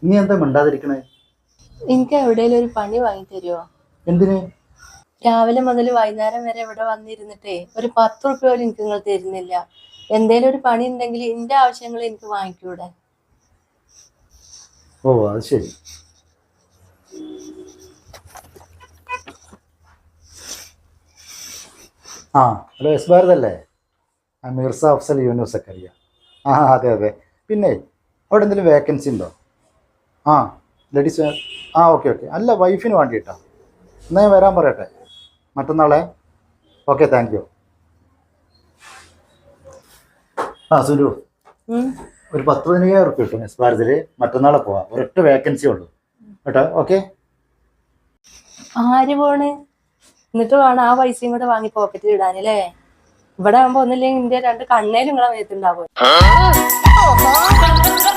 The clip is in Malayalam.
നീ എന്താ മിണ്ടാതിരിക്കണേ? എനിക്ക് എവിടെയെങ്കിലും ഒരു പണി വാങ്ങി തരുമോ? എന്തിന്? രാവിലെ മുതൽ വൈകുന്നേരം വരെ ഇവിടെ വന്നിരുന്നിട്ടേ ഒരു 10 റുപ്യ പോലും എനിക്ക് നിങ്ങൾ തരുന്നില്ല. എന്തേലും ഒരു പണി ഉണ്ടെങ്കിൽ എന്റെ ആവശ്യങ്ങൾ എനിക്ക് വാങ്ങിക്കൂടെ? ഓ അത് ശരി. ആ ഹലോ, എസ് ഭാരത് അല്ലേ? ആ മിർസ അഫ്സൽ യൂനുസ് ഒക്കെ അറിയാം. ആ അതെ അതെ. പിന്നെ അവിടെ എന്തെങ്കിലും വേക്കൻസി ഉണ്ടോ? ആ ലേഡീസ്. ആ ഓക്കെ ഓക്കെ. അല്ല, വൈഫിന് വേണ്ടിയിട്ടാ. എന്നാൽ ഞാൻ വരാൻ പറയട്ടെ മറ്റന്നാളെ. Okay, thank you. ആ സുലു, ഒരു 10-15,000 കിട്ടും എസ് ഭാരതിൽ. മറ്റന്നാളെ പോവാം. ഒരൊറ്റ വേക്കൻസി ഉള്ളൂ കേട്ടോ. ഓക്കെ. ആര് പോണ്? എന്നിട്ട് വേണം ആ പൈസയും കൂടെ വാങ്ങി പോക്കറ്റിൽ ഇടാനല്ലേ? ഇവിടെ ആകുമ്പോ ഒന്നില്ലെങ്കിൽ എന്റെ 2 കണ്ണേലും നിങ്ങളെ മേത്തുണ്ടാവും.